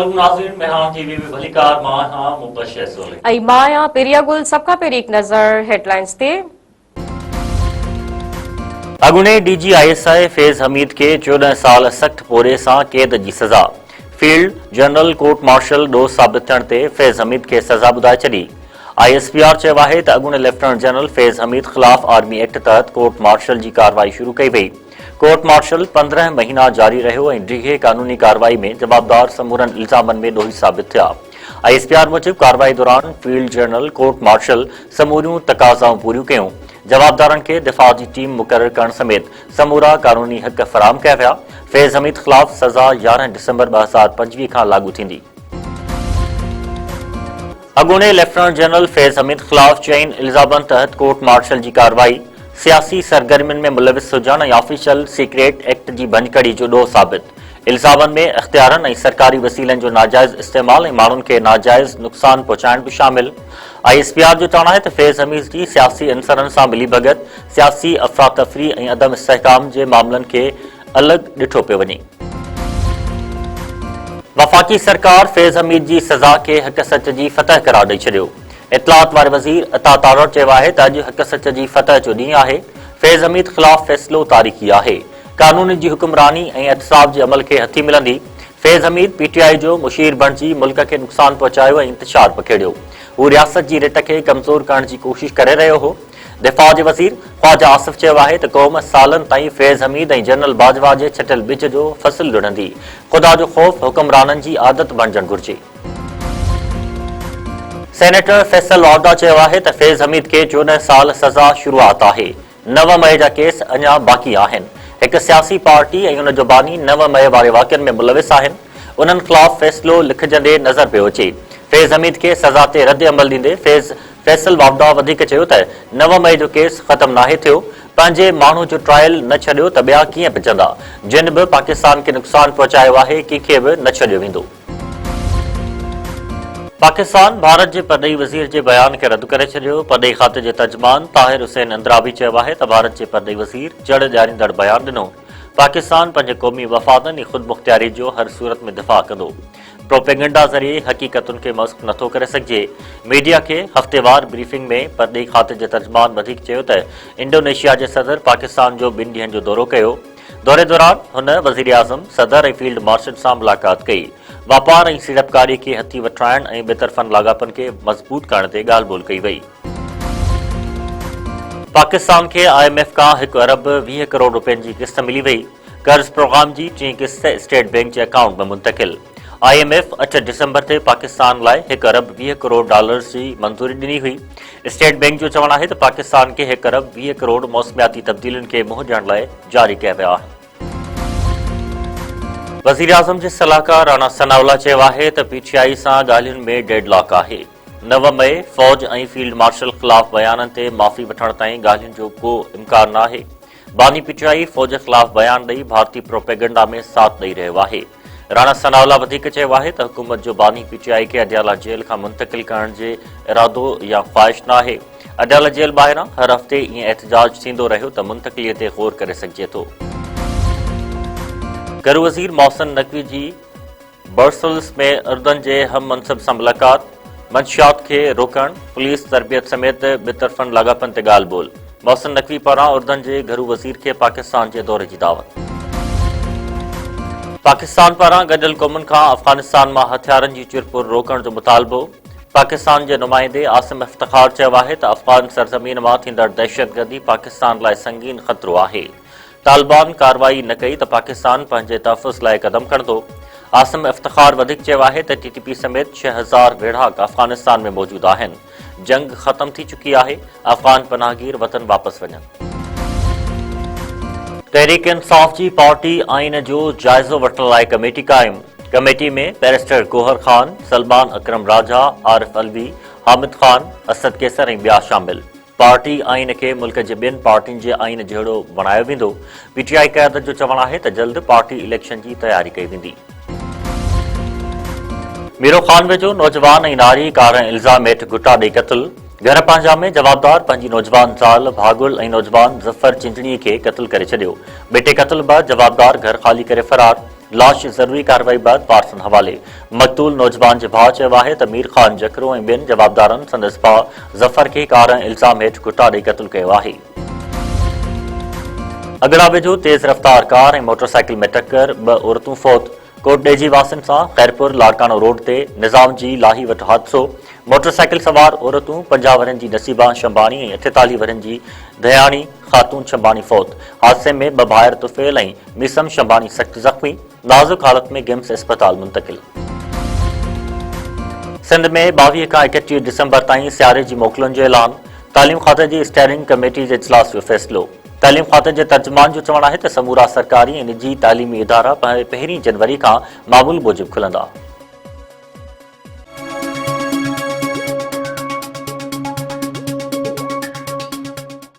अस्सलाम नाज़रीन, मेहरान टीवी में भलीकार मां हां मुबशर सोले आई माया पेरिया गुल सबका पेरी एक नजर हेडलाइंस ते अगुणे DGISI फैज़ हमीद के 14 साल सख्त पोरे सां कैद जी सज़ा। फील्ड जनरल कोर्ट मार्शल ॾोह साबित थियण ते फैज़ हमीद के सज़ा ॿुधाए छॾी। ISPR चयो आहे त अगुणे लेफ्टिनेंट जनरल फैज़ हमीद ख़िलाफ़ आर्मी एक्ट तहत कोर्ट मार्शल जी कार्रवाई शुरू कई वई। कोर्ट मार्शल 15 महीना जारी रहियो ऐं डिघे कानूनी कार्रवाई में जवाबदार समूरनि इल्ज़ामनि में ॾोही साबित थिया। ISPR मूजिब कार्रवाई दौरान फील्ड जनरल कोर्ट मार्शल समूरियूं तक़ाज़ाऊं पूरियूं कयूं। जवाबदारनि खे दिफ़ा जी टीम मुक़रर करण समेत समूरा कानूनी हक़ फराहम कया विया। फैज़ हमीद ख़िलाफ़ सज़ा 11 दिसंबर 2025 खां लागू थींदी। अगूणे लेफ्टिनेंट जनरल फैज़ हमीद ख़िलाफ़ चइनि इल्ज़ामनि तहत कोर्ट मार्शल जी कार्रवाई सियासी सरगर्मियुनि में मुलविस हुजण ऐं ऑफिशियल सीक्रेट एक्ट जी भंजकड़ी जो ॾोह साबित। इल्ज़ामनि में इख़्तियारनि ऐं सरकारी वसीलनि जो नाजाइज़ इस्तेमाल ऐं माण्हुनि खे नाजाइज़ नुक़सान पहुचाइण बि शामिल। ISPR जो चवणु आहे त फैज़ हमीद जी सियासी अंसरनि सां मिली भगत, सियासी अफ़रातफ़री ऐं अदम इस्तेहकाम जे मामलनि खे अलॻि ॾिठो पियो वञे। वफ़ाक़ी सरकार फैज़ हमीद जी सज़ा खे हक़ सच जी फतह करार ॾेई छॾियो। इतलात वारे वज़ीर अता तारड़ चयो आहे त अॼु हक़ सच जी फतह जो ॾींहुं आहे। फैज़ हमीद ख़िलाफ़ फ़ैसिलो तारीख़ी आहे। कानून जी हुक्मरानी ऐं एहतिसाब जे अमल खे हथी मिलंदी। फैज़ हमीद PTI जो मुशीर बणिजी मुल्क खे नुक़सान पहुचायो ऐं इंतशार पखेड़ियो। हू रियासत जी रिट खे कमज़ोर करण जी कोशिश करे रहियो हो। दिफ़ा जे वज़ीर ख़्वाजा आसिफ़ चयो आहे त क़ौम सालनि ताईं फैज़ हमीद ऐं जनरल बाजवा जे छटियल ॿिज जो फ़सुलु लुढ़ंदी। ख़ुदा जो ख़ौफ़ हुक्मराननि जी आदत बणिजणु घुरिजे। सेनेटर फैसल वावडा चयो आहे त फैज़ हमीद खे 14 साल सज़ा शुरूआत आहे। 9 मई जा केस अञा बाक़ी आहिनि। हिकु सियासी पार्टी ऐं उन जो बानी 9 मई वारे वाक़िअनि में मुलविस आहिनि। उन्हनि ख़िलाफ़ फ़ैसिलो लिखजंदे नज़र पियो अचे। फैज़ हमीद खे सज़ा ते रद्द अमल ॾींदे फैसल वावडा वधीक चयो त 9 मई जो केस ख़तमु नाहे थियो। पंहिंजे माण्हू जो ट्रायल न छॾियो त ॿिया कीअं बचंदा। जिन बि पाकिस्तान खे नुक़सान पहुचायो आहे कंहिंखे बि न छॾियो वेंदो। पाकिस्तान भारत जे परॾेही वज़ीर जे बयान खे रद्द करे छॾियो। परॾेही खाते जे तर्जुमान ताहिर हुसैन अंद्राबी चयो आहे त भारत जे परॾेही वज़ीर जड़ ॾियारींदड़ बयान ॾिनो। पाकिस्तान पंहिंजे क़ौमी वफ़ादनि ऐं ख़ुदि मुख़्तियारी जो हर सूरत में दिफ़ा कंदो। प्रोपेगेंडा ज़रिए हक़ीक़तुनि खे मस्ख़ नथो करे सघिजे। मीडिया खे हफ़्तेवार ब्रीफिंग में परॾेही खाते जे तर्जुमान वधीक चयो त इंडोनेशिया जे सदर पाकिस्तान जो 2 ॾींहनि जो दौरो कयो। दौरे दौरान हुन वज़ीर आज़म सदर ऐं फील्ड मार्शल सां मुलाक़ात कई। वापार ऐं सीड़पकारी खे हथी वठाइण ऐं बेतरफ़नि लाॻापनि खे मज़बूत करण ते ॻाल्हि ॿोल कई वई। पाकिस्तान खे IMF खां 1 अरब 20 करोड़ रुपयनि जी किस्त मिली वई। कर्ज़ प्रोग्राम जी 3 किस्त स्टेट बैंक जे अकाउंट में मुंतक़िल। IMF 8 दिसंबर ते पाकिस्तान लाइ 1 अरब 20 करोड़ डॉलर्स जी मंज़ूरी ॾिनी हुई। स्टेट बैंक जो चवणु आहे त पाकिस्तान खे 1 अरब 20 करोड़ मौसमियाती तब्दीलियुनि खे मुंहुं ॾियण लाइ जारी कया विया आहिनि। वज़ीर आज़म जे सलाहकार राणा सनाउल्लाह चयो आहे त PTI सां ॻाल्हियुनि में डेडलॉक आहे। 9 मई फ़ौज ऐं फील्ड मार्शल ख़िलाफ़ बयाननि ते माफ़ी वठण ताईं ॻाल्हियुनि जो को इम्कान न आहे। बानी PTI फ़ौज ख़िलाफ़ बयान ॾेई भारतीय प्रोपेगेंडा में साथ ॾेई रहियो आहे। राणा सनाउल्लाह वधीक चयो आहे त हुकूमत जो बानी PTI खे अडयाला जेल खां मुंतक़िल करण जे इरादो या ख़्वाहिश न आहे। अडयाला जेल ॿाहिरां हर हफ़्ते ईअं एहतजाज थींदो रहियो त मुंतक़िलीअ ते ग़ौर करे सघिजे थो। घरू वज़ीर मोहसिन नक़वी जी ब्रसेल्स में उर्दन जे हम मनसब सां मुलाक़ात। मंशियात खे रोकण, पुलिस तरबियत समेत बेतरफ़नि लाॻापनि ते ॻाल्हि ॿोल। मोहसिन नक़वी पारां उर्दन जे घरू वज़ीर खे पाकिस्तान जे दौरे जी दावत। पाकिस्तान पारां गॾियल क़ौमुनि खां अफ़गानिस्तान मां हथियारनि जी चुरपुर रोकण जो मुतालबो। पाकिस्तान जे नुमाइंदे आसिम इफ्तिखार चयो आहे त अफ़गान सरज़मीन मां थींदड़ दहशतगर्दी पाकिस्तान लाइ संगीन ख़तरो आहे। तालिबान कार्रवाई न कई त पाकिस्तान पंहिंजे तहफ़ुज़ लाइ क़दम खणंदो। आसिम इफ्तिखार वधीक चयो आहे त TTP समेत 6000 वेढ़ाक अफ़गानिस्तान में मौजूदु आहिनि। जंग ख़तम थी चुकी आहे। अफ़गान पनाहगीर वतन वापसि वञनि। तहरीक इंसाफ़ जी पार्टी आइन जो जाइज़ो वठण लाइ कमेटी क़ाइम। कमेटी में बैरिस्टर गोहर खान, सलमान अकरम राजा, आरिफ अलवी, हामिद खान, असद कैसर ऐं ॿिया शामिल। पार्टी आइन खे मुल्क जे ॿियनि पार्टियुनि जे आइन जहिड़ो बणायो वेंदो। PTI क़यादत जो चवणु आहे त जल्द पार्टी इलेक्शन जी तयारी कई वेंदी। मीरो खान वेझो नौजवान ऐं नारी कारण इल्ज़ाम हेठि घुटा ॾेई क़तल। घर पांजा में जवाबदार पंहिंजी नौजवान ज़ाल भागुल ऐं नौजवान ज़फ़र चिंचणीअ खे क़तल करे छॾियो। बेटे क़तल बाद जवाबदार घर ख़ाली करे फ़रार। लाश ज़रूरी कार्रवाई बाद पार्सन हवाले। मक़तूल नौजवान जे भाउ चयो आहे त मीर ख़ान जकरो ऐं ॿियनि जवाबदारनि संदसि भाउ ज़फ़र खे कार इल्ज़ाम हेठि कुटा ॾेई क़त्ल कयो आहे। अगड़ा वेझो तेज़ रफ़्तार कार ऐं मोटरसाइकिल में टक्कर, 2 औरतूं फौत। कोट ॾेजी वासियुनि सां खैरपुर लाड़कानो रोड ते निज़ाम जी लाही वटि हादसो। मोटरसाइकिल सवार औरतूं 50 वरनि जी नसीबा शंबानी ऐं 48 वरनि जी दयाणी ख़ातून शंबानी फौत। हादसे में 2 भाइर तुफ़ैल ऐं मीसम शंबानी सख़्त ज़ख़्मी, नाज़ुक हालत में गिम्स अस्पताल मुंतक़िल। सिंध में 22 खां 31 डिसंबर ताईं सियारे जी मोकलुनि जो ऐलान। तालीम खाते जी स्टेयरिंग कमेटी जे इजलास जो फ़ैसिलो। तालीम खाते जे तर्जुमान जो चवणु आहे त समूरा सरकारी ऐं निजी तालीमी इदारा 1 जनवरी खां मामूल मूजिबि खुलंदा।